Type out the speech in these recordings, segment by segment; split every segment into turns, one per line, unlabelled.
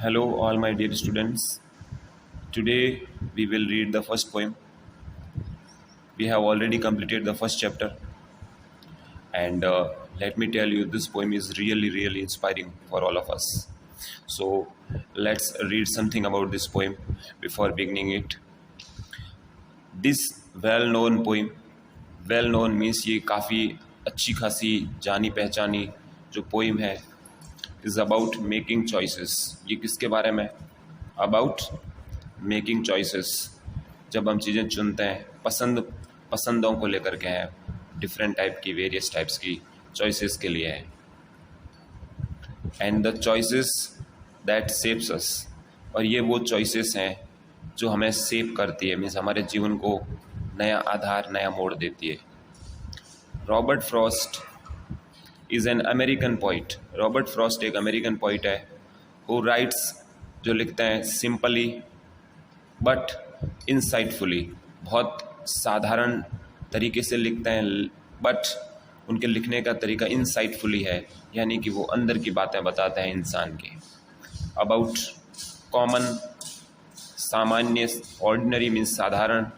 Hello, all my dear students. Today we will read the first poem. We have already completed the first chapter, and let me tell you, this poem is really, really inspiring for all of us. So, let's read something about this poem before beginning it. This well known poem, well known means ये काफ़ी अच्छी खासी जानी पहचानी जो poem है, is about making choices. ये किसके बारे में? About making choices. जब हम चीज़ें चुनते हैं, पसंदों को लेकर के हैं, डिफरेंट टाइप की, वेरियस टाइप्स की चॉइसेस के लिए है. And the choices that shapes us. और ये वो चॉइसेस हैं जो हमें शेप करती है, मीन्स हमारे जीवन को नया आधार, नया मोड़ देती है. Robert Frost is an American poet. Robert Frost एक अमेरिकन पोइट है हु राइट्स, जो लिखते हैं सिंपली बट इंसाइटफुली. बहुत साधारण तरीके से लिखते हैं, बट उनके लिखने का तरीका इंसाइटफुली है, यानी कि वो अंदर की बातें बताते हैं इंसान के. अबाउट कॉमन, सामान्य, ऑर्डिनरी मीन्स साधारण,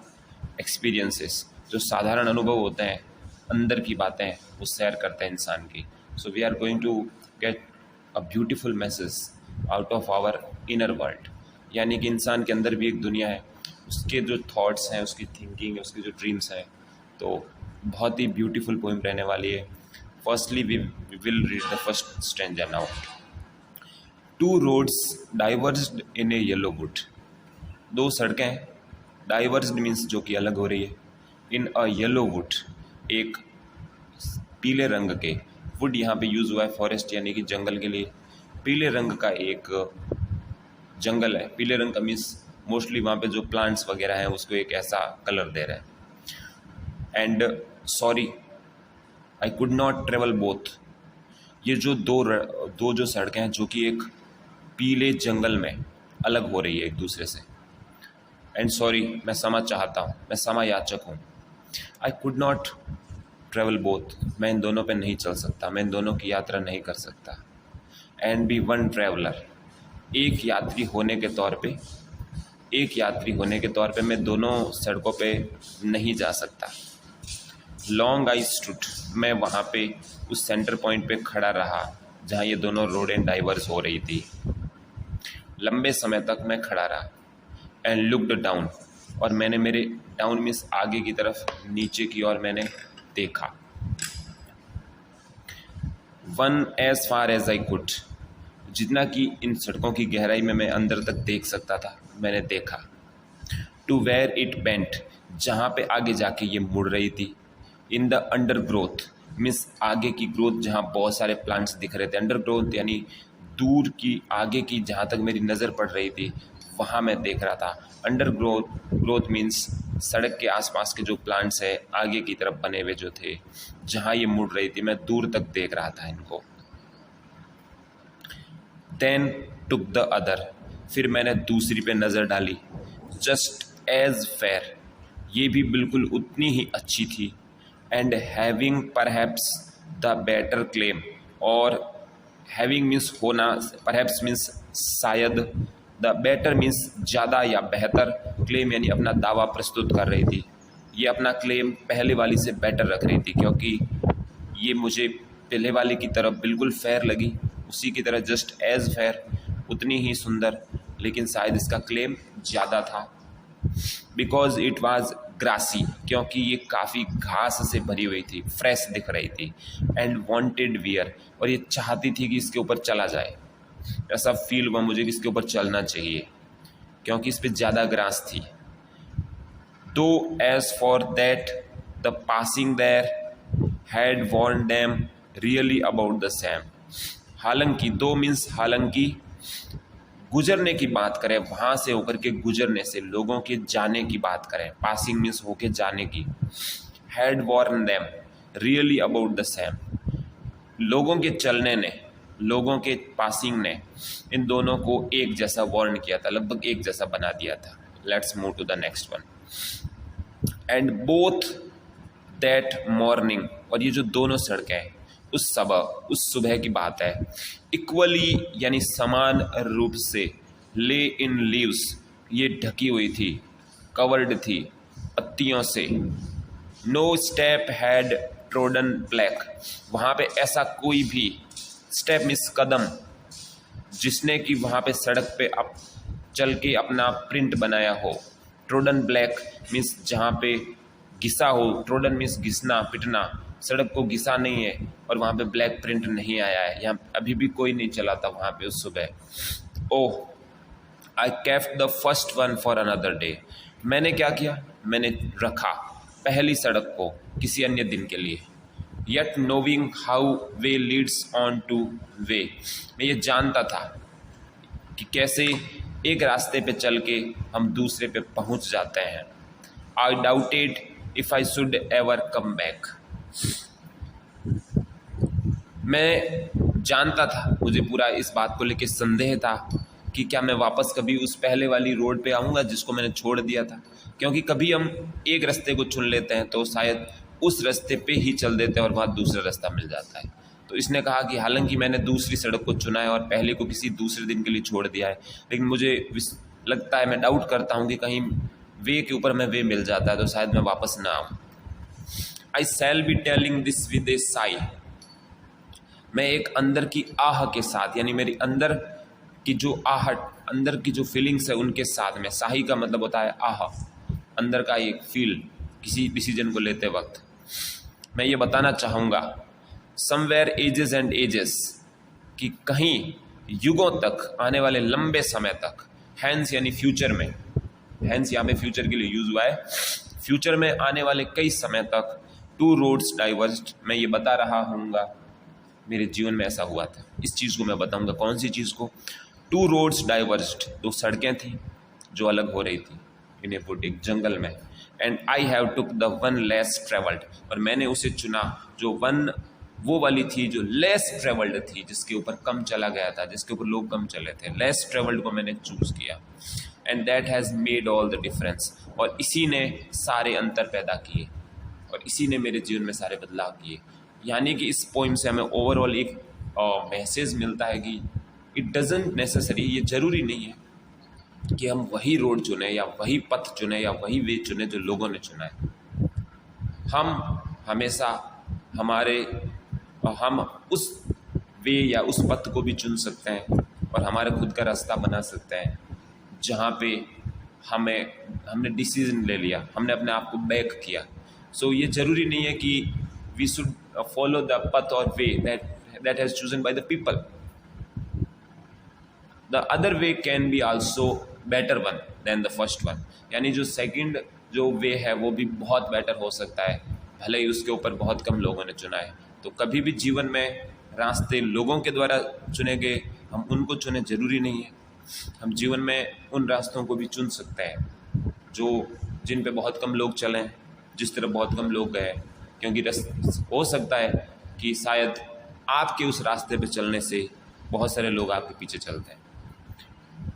एक्सपीरियंसेस, जो साधारण अनुभव होते हैं, अंदर की बातें वो शेयर करते हैं इंसान की. So we are going to get a beautiful message out of our inner world. यानी कि इंसान के अंदर भी एक दुनिया है, उसके जो थॉट्स हैं, उसकी थिंकिंग है, उसके जो ड्रीम्स हैं. तो बहुत ही ब्यूटीफुल पोइम रहने वाली है. Firstly we will read the first stanza now. Two roads diverged in a yellow wood. दो सड़कें, डाइवर्स्ड मीन्स जो कि अलग हो रही है, इन अ येलो वुड, एक पीले रंग के, वुड यहाँ पे यूज़ हुआ है फॉरेस्ट यानी कि जंगल के लिए. पीले रंग का एक जंगल है. पीले रंग का मीन्स मोस्टली वहाँ पे जो प्लांट्स वगैरह हैं उसको एक ऐसा कलर दे रहा है. And sorry I could not travel both. ये जो दो जो सड़कें हैं जो कि एक पीले जंगल में अलग हो रही है एक दूसरे से. एंड सॉरी, मैं क्षमा चाहता हूँ, मैं क्षमा याचक हूँ. I could not travel both, मैं इन दोनों पे नहीं चल सकता, मैं इन दोनों की यात्रा नहीं कर सकता. एंड बी वन ट्रैवलर, एक यात्री होने के तौर पे मैं दोनों सड़कों पे नहीं जा सकता. लॉन्ग आई स्टूड, मैं वहाँ पे उस सेंटर पॉइंट पे खड़ा रहा जहाँ ये दोनों रोडें डाइवर्स हो रही थी. लंबे समय तक मैं खड़ा रहा. एंड लुक्ड डाउन, और मैंने मेरे डाउन मीन्स आगे की तरफ, नीचे की ओर मैंने देखा. One as far as I could, जितना कि इन सड़कों की गहराई में मैं अंदर तक देख सकता था, मैंने देखा. टू वेयर इट बेंट, जहाँ पे आगे जाके ये मुड़ रही थी. In the under growth means आगे की ग्रोथ, जहाँ बहुत सारे प्लांट्स दिख रहे थे. अंडर ग्रोथ यानी दूर की, आगे की, जहाँ तक मेरी नज़र पड़ रही थी वहाँ मैं देख रहा था. अंडर ग्रोथ मीन्स सड़क के आसपास के जो प्लांट्स है आगे की तरफ बने हुए जो थे, जहाँ ये मुड़ रही थी, मैं दूर तक देख रहा था इनको. देन टुक द अदर, फिर मैंने दूसरी पे नज़र डाली. जस्ट एज फेयर, ये भी बिल्कुल उतनी ही अच्छी थी. And having perhaps the better claim, और हैविंग मीन्स होना, परहैप्स मीन्स शायद, द बेटर मीन्स ज़्यादा या बेहतर, क्लेम यानी अपना दावा प्रस्तुत कर रही थी. ये अपना क्लेम पहले वाली से बेटर रख रही थी, क्योंकि ये मुझे पहले वाली की तरफ बिल्कुल फेयर लगी, उसी की तरह जस्ट एज फेयर, उतनी ही सुंदर, लेकिन शायद इसका क्लेम ज़्यादा था. बिकॉज इट वॉज ग्रासी, क्योंकि ये काफ़ी घास से भरी हुई थी, फ्रेश दिख रही थी. एंड वॉन्टेड वियर, और ये चाहती थी कि इसके ऊपर चला जाए. ऐसा फील हुआ मुझे कि इसके ऊपर चलना चाहिए, क्योंकि इस पर ज़्यादा ग्रास थी. Though as for that the passing there had worn them really about the same. हालांकि, दो मीन्स हालांकि, गुजरने की बात करें, वहाँ से होकर के गुजरने से, लोगों के जाने की बात करें, पासिंग मीन्स होके जाने की. Had worn them really about the same, लोगों के चलने ने, लोगों के पासिंग ने इन दोनों को एक जैसा वार्न किया था, लगभग एक जैसा बना दिया था. Let's move to the next one. And both that morning, और ये जो दोनों सड़कें, उस सुबह की बात है. इक्वली यानी समान रूप से, ले इन लीव्स ये ढकी हुई थी, कवर्ड थी पत्तियों से। No step had trodden black, वहाँ पे ऐसा कोई भी स्टेप मीन्स कदम जिसने कि वहाँ पे सड़क पे अब चल के अपना प्रिंट बनाया हो। ट्रोडन ब्लैक मीन्स जहाँ पे घिसा हो, ट्रोडन मीन्स घिसना पिटना, सड़क को घिसा नहीं है और वहाँ पे ब्लैक प्रिंट नहीं आया है। यहाँ अभी भी कोई नहीं चला था वहाँ पे उस सुबह। Oh I kept the first one for another day, मैंने क्या किया, मैंने रखा पहली सड़क को किसी अन्य दिन के लिए। Yet नोविंग how way Leeds on two way, मैं ये जानता था कि कैसे एक रास्ते पे चल के हम दूसरे पे पहुंच जाते हैं। आई doubted if I should ever come back, मैं जानता था, मुझे पूरा इस बात को लेकर संदेह था कि क्या मैं वापस कभी उस पहले वाली रोड पे आऊँगा जिसको मैंने छोड़ दिया था। क्योंकि कभी हम एक रास्ते को चुन लेते हैं तो शायद उस रास्ते पे ही चल देते हैं और वहाँ दूसरा रास्ता मिल जाता है। तो इसने कहा कि हालांकि मैंने दूसरी सड़क को चुना है और पहले को किसी दूसरे दिन के लिए छोड़ दिया है, लेकिन मुझे लगता है, मैं डाउट करता हूँ कि कहीं वे के ऊपर मैं वे मिल जाता है तो शायद मैं वापस ना आऊँ। I shall be telling this with a sigh, मैं एक अंदर की आह के साथ, यानी मेरी अंदर की जो आहट, अंदर की जो फीलिंग्स है उनके साथ में, साही का मतलब होता है आह, अंदर का एक फील किसी डिसीजन को लेते वक्त। मैं ये बताना चाहूँगा समवेयर एजेस एंड एजेस, कि कहीं युगों तक, आने वाले लंबे समय तक, हैंस यानी फ्यूचर में, हैंस यहाँ पे फ्यूचर के लिए यूज हुआ है, फ्यूचर में आने वाले कई समय तक टू रोड्स डाइवर्स्ड, मैं ये बता रहा हूँगा, मेरे जीवन में ऐसा हुआ था, इस चीज़ को मैं बताऊँगा। कौन सी चीज़ को? टू रोड्स डाइवर्स्ड, दो सड़कें थी जो अलग हो रही थी इन ए वुड, एक जंगल में। And I have took the one less travelled, और मैंने उसे चुना जो वन, वो वाली थी जो लेस ट्रेवल्ड थी, जिसके ऊपर कम चला गया था, जिसके ऊपर लोग कम चले थे, लेस ट्रेवल्ड को मैंने चूज किया। And that has made all the difference, और इसी ने सारे अंतर पैदा किए और इसी ने मेरे जीवन में सारे बदलाव किए। यानी कि इस पोइम से हमें ओवरऑल एक मैसेज मिलता है कि इट डजेंट नेसेसरी, ये ज़रूरी नहीं है कि हम वही रोड चुने या वही पथ चुने या वही वे चुने जो लोगों ने चुना है। हम हमेशा हम उस वे या उस पथ को भी चुन सकते हैं और हमारे खुद का रास्ता बना सकते हैं जहाँ पे हमने डिसीजन ले लिया, हमने अपने आप को बैक किया। सो ये ज़रूरी नहीं है कि we should follow the path or way that has chosen by the people. The other way can be also better one than the first one, यानी जो सेकंड जो वे है वो भी बहुत बेटर हो सकता है, भले ही उसके ऊपर बहुत कम लोगों ने चुना है। तो कभी भी जीवन में रास्ते लोगों के द्वारा चुने गए, हम उनको चुने ज़रूरी नहीं है। हम जीवन में उन रास्तों को भी चुन सकते हैं जिन पे बहुत कम लोग चलें, जिस तरफ बहुत कम लोग गए, क्योंकि हो सकता है कि शायद आपके उस रास्ते पे चलने से बहुत सारे लोग आपके पीछे चलते हैं।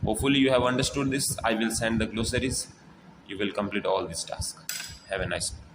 Hopefully you have understood this. I will send the glossaries. You will complete all this task. Have a nice day.